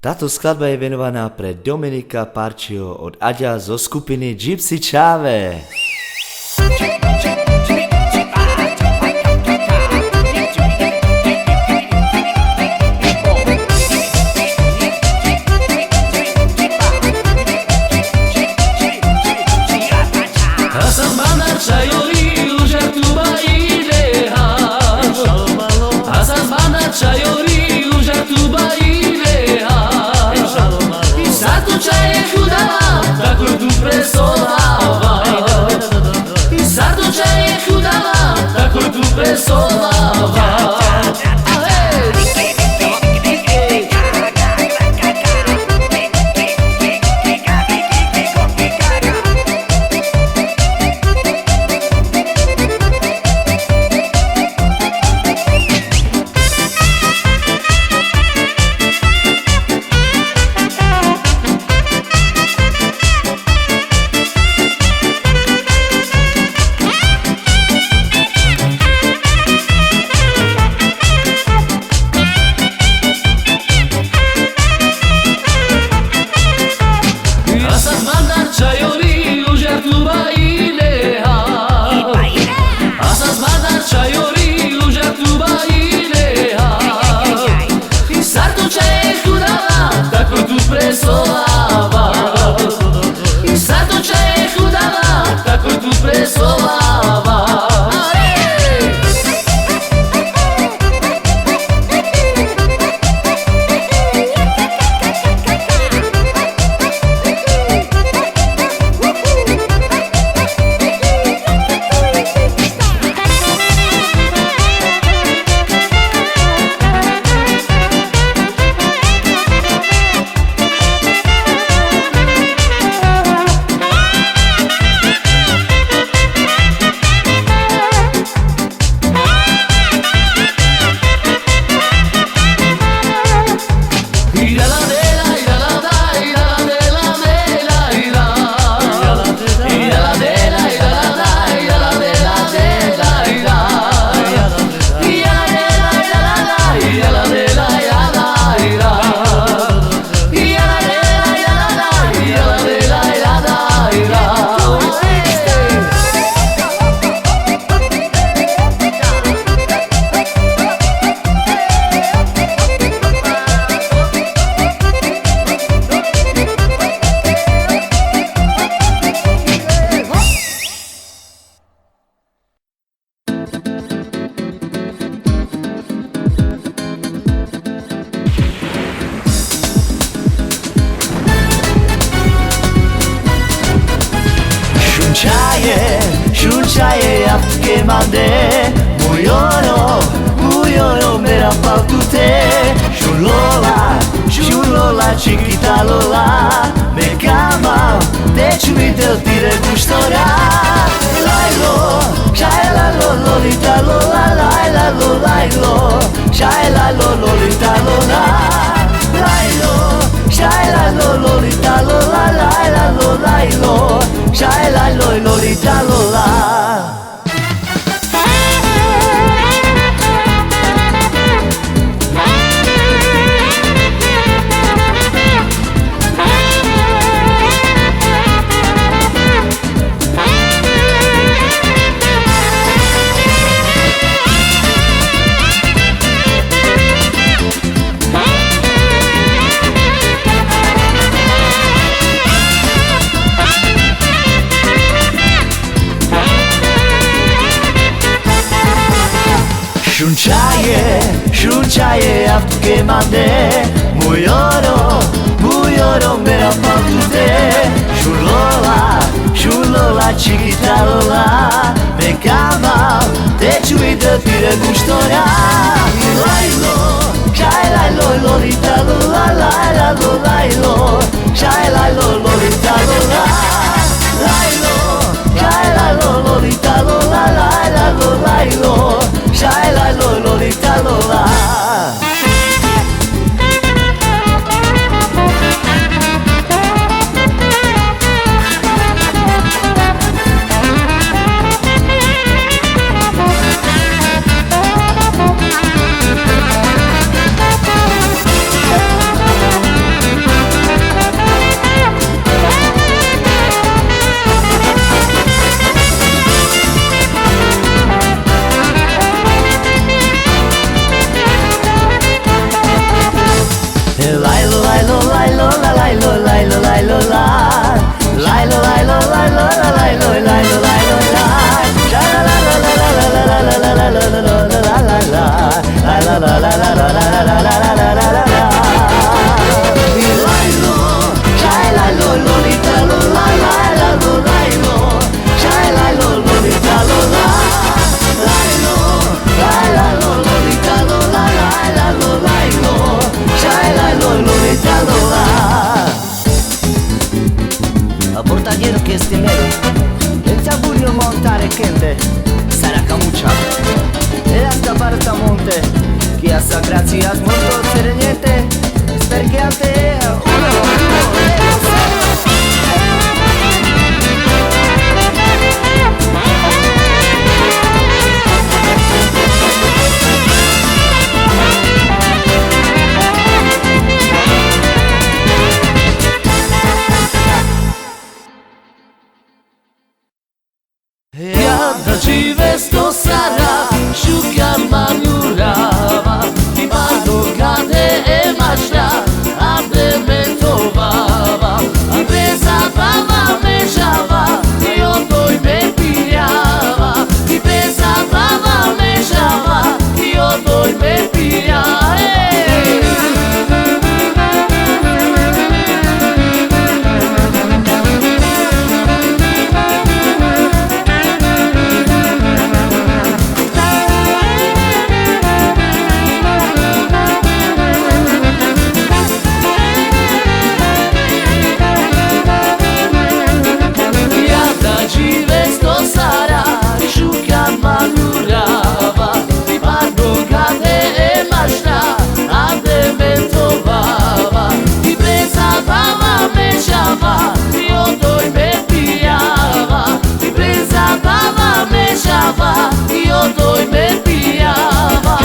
Táto skladba je venovaná pre Dominika Parčího od Aďa zo skupiny Gypsy Chave. Shunchaye apke mande Muyoro mera paltute Shulola chiquita lola Me cama Deixe-me dire gustora Lailo Shaila lo lolita lola Laila lo lailo Shaila lo lolita lola Lailo Shaila lo lolita lola Laila lo lailo Shaila lo lolita lola Shunchaye apke mande Muyoro mera paltute Shulola chiquita lola Me cama Deixe-me dire gustora Lailo Shaila lo lolita lola Laila lo lailo Shaila lo lolita lola Lailo Shaila lo lolita lola Laila lo lailo Shaila lo lolita lola Portagliero che stimero il tabuglio montare gente sarà camuccia e hasta parta monte che hasta gracias molto sereniente perché a te Jada žive sto sara, šuka manurava, ti parlo cade e mašta, a te mentovava, a te zabava me žava, io toj me pijava, ti te zabava me žava, io toj me pijava. Io doi me pijava, ti prezavava me žava, io doi me pijava.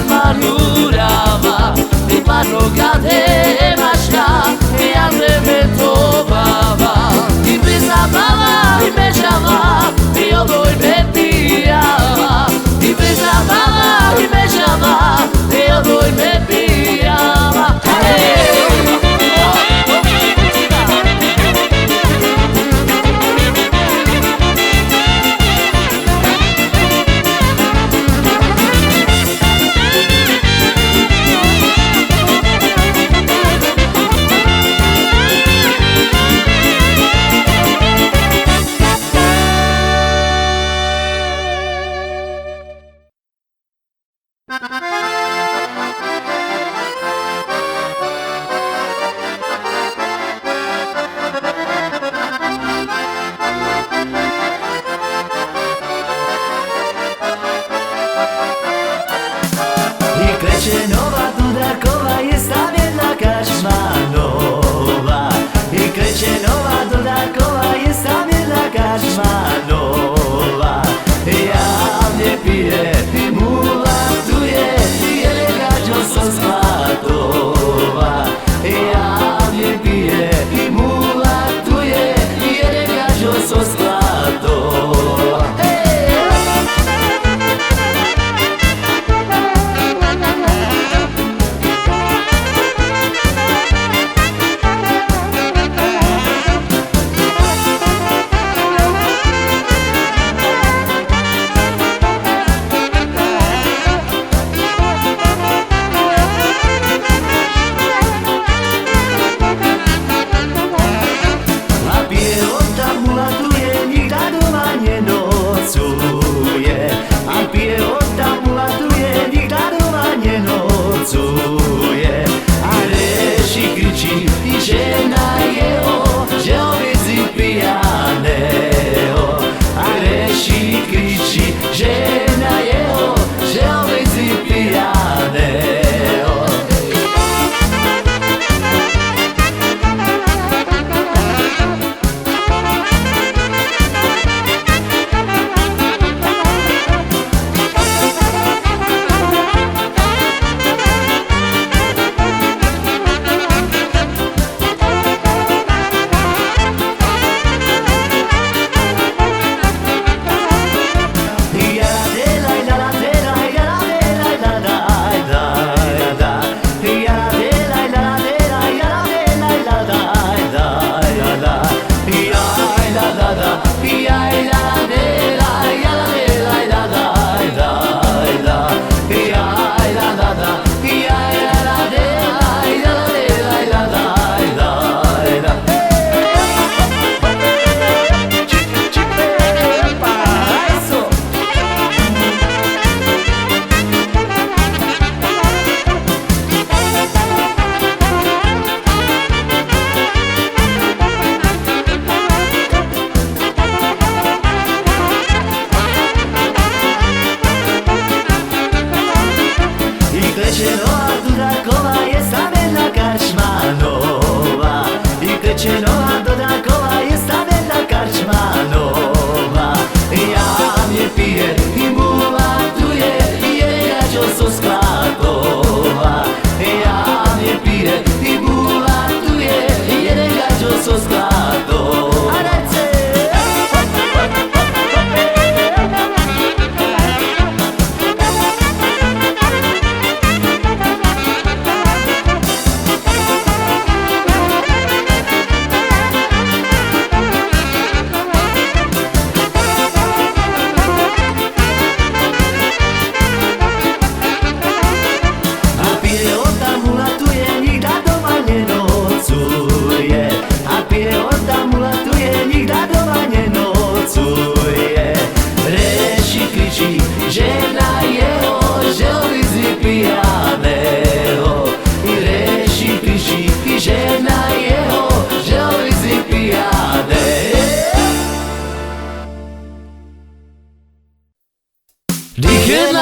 Manurava, ti parlo cade e mašta, i a te mentovava, ti prezavava i me žava, io doi me pijava, ti prezavava i me žava, io doi me pijava. Kreće nova Dudarkova je stavljena kačma nova. I kreće nova Dudarkova je stavljena kačma nova. Ja ne pije, mula tuje, jer je gađo sa splatova. Ja ne pije, mula tuje, jer je gađo sa splatova.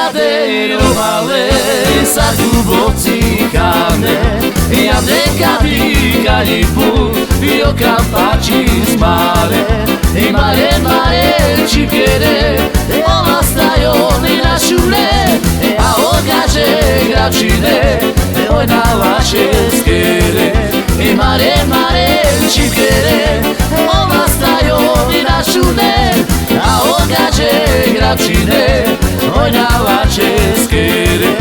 ladero male sartu botzikane Iande kadika lipu io campaccis mare E mare cipere O nastajon na šule A ogaže grabčine Oj na vaše skere E mare cipere O nastajon na šule A ogaže grabčine Oj na vaše skere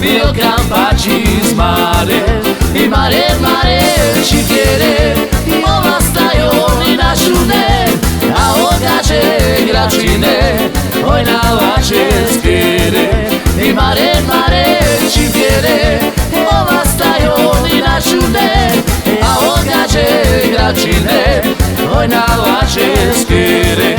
Io campaccis mare E mare cipere O nastajon na šune A ogaže grabčine Oj na vaše skere E mare cipere O nastajon na šune A ogaže grabčine Oj na vaše skere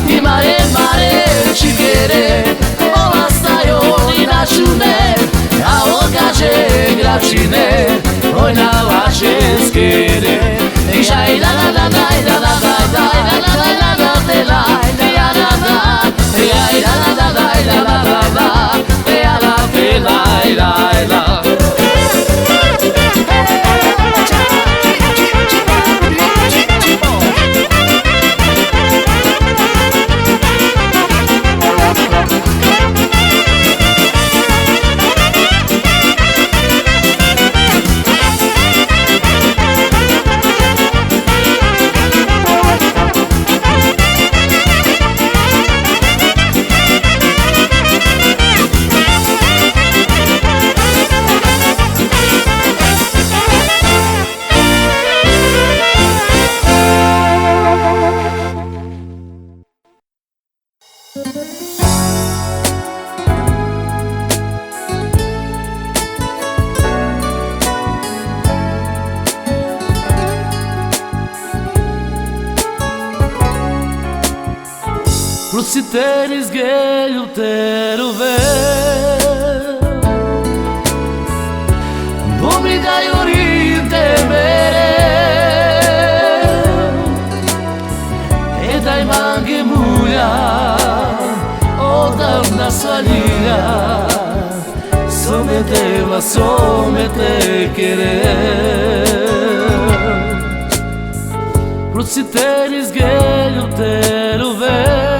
I mare cipere O nastajon na šune A ogaže grabčine Oj na vaše skere Jaj la la la la la la la la la la la la la la ja la la Jaj la la la la la la la la ja la la Bruci tenis gelju terove Bomi da jorite mere E dai manghe mulja Odavna svalilja Some te querer Bruci tenis gelju terove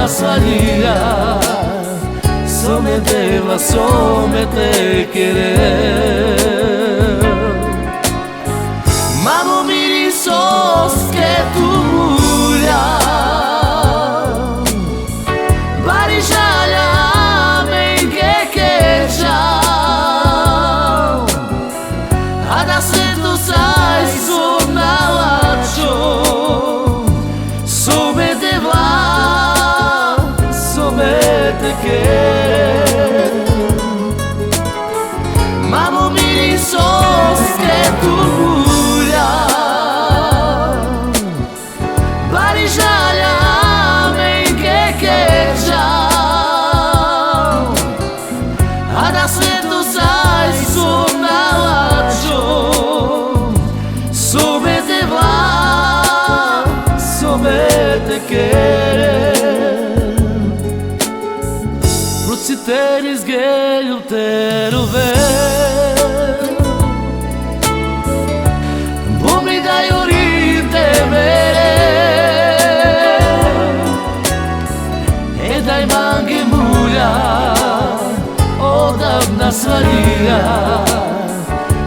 Svalilja some te querer Mamo miri sos que tu mulja Barišalja menke keća A da se tu saj su nalačo Some te te querer Mamo miri sos que tu mulja tenis gel ter uver Bumi da jorite mere E daj mange mulja Odavna svalija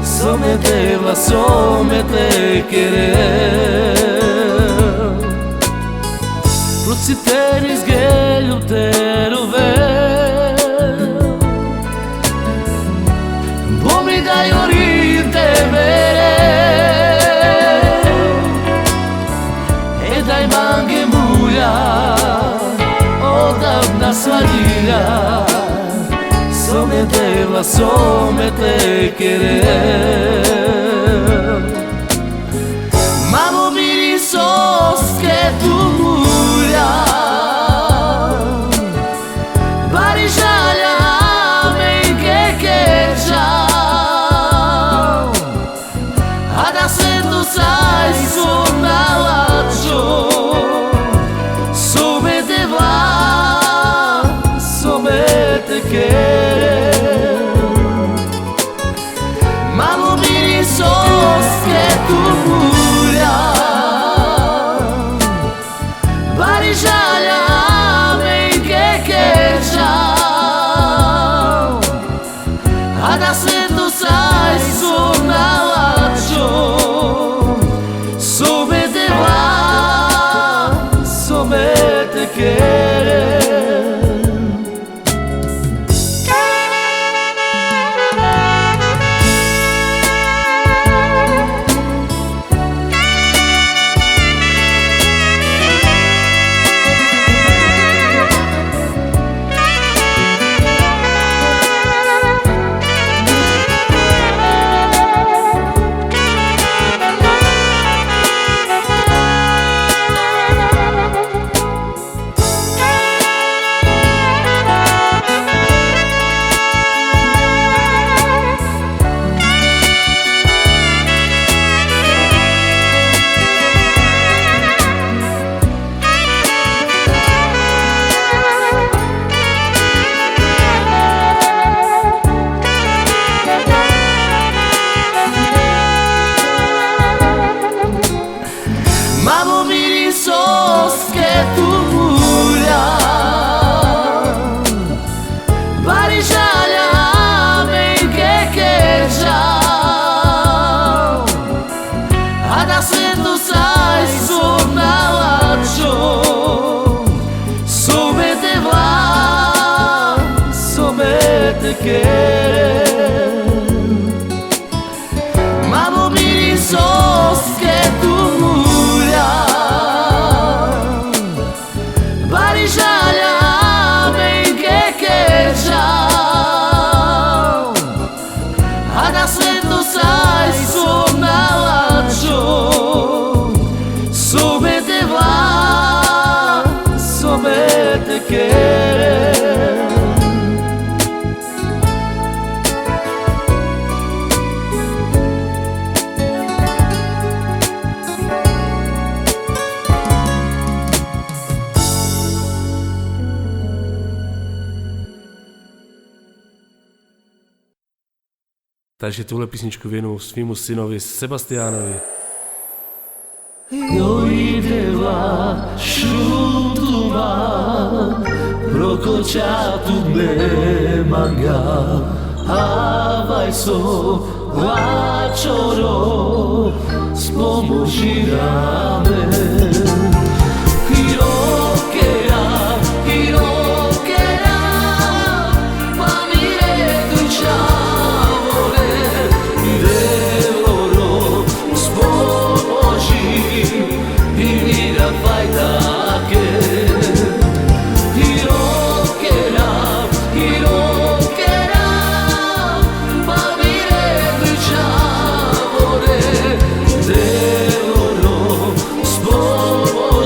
Some te querer Proci tenis gel ter uver Bumi da jorite mere E daj mange mulja Odavna svalija Some te querer Mamo mirisos que tu mulja Barižalja menke keđa A da svetu saj su nalačo Some te vla, some te querer Malo mirisos que tu mulja Barižalja menke keđa A da svetu saj su nalačo Some te vla, some te querer Mamo mirisos que tu mulja Barižalja menke keđa A da svetu saj su nalačo Some te vla, some te querer Mamo mirisos que tu mulja Barižalja menke keđa A da svetu saj su nalačo Some te vla, some te querer Takže tuhle písničku věnu svýmu synovi Sebastiánovi. Jo ideva šutuma Prokočatu me manga Havaj so vačoro Spomoži rame Hirokera, hirokera Pa mi redu čavole Devoro spomoži I mira fajtake Hirokera, hirokera Pa mi redu čavole Devoro spomoži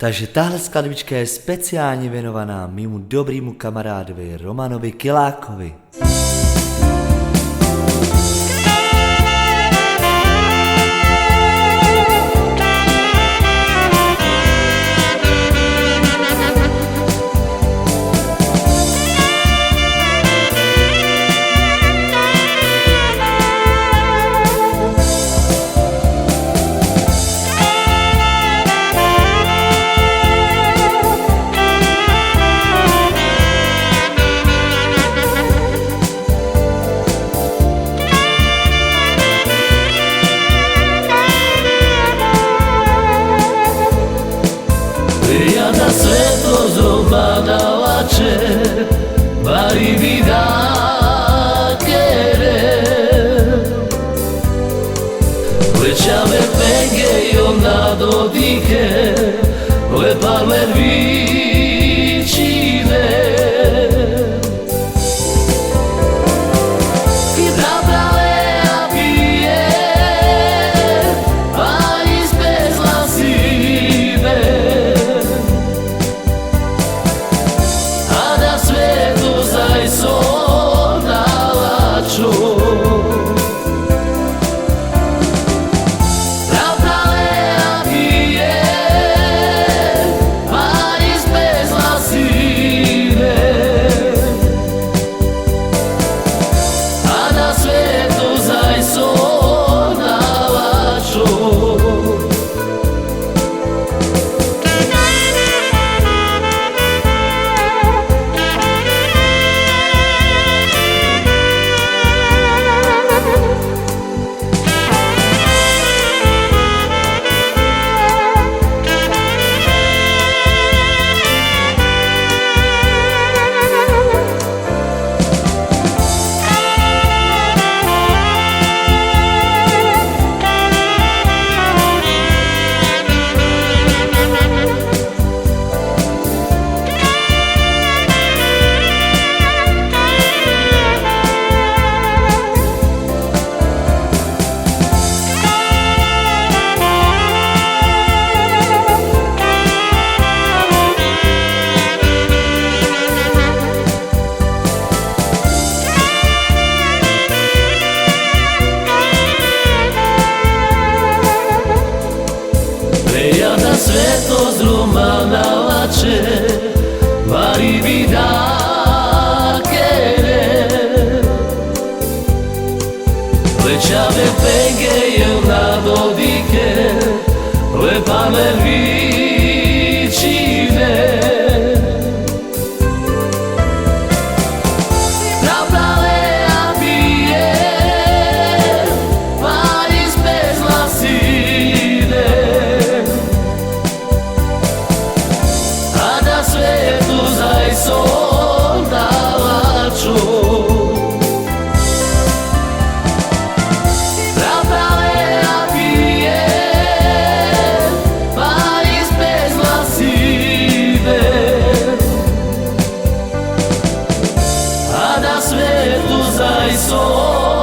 Takže tahle skladbička je speciálně věnovaná mému dobrýmu kamarádovi Romanovi Kilákovi. Ja da sveto zromadalače Bari vida querer Lećave penge I onda dodike Le parler vicine Chi brabale apie Pa ispez la sine Sveto zromanalače Vari vida querer Lećave penge I onda dodike Le parler vicine Brabale apie Pa ispez la sine Svetu zaj sondalaču Brabale apie Pa ispez la sine A da svetu zaj sondalaču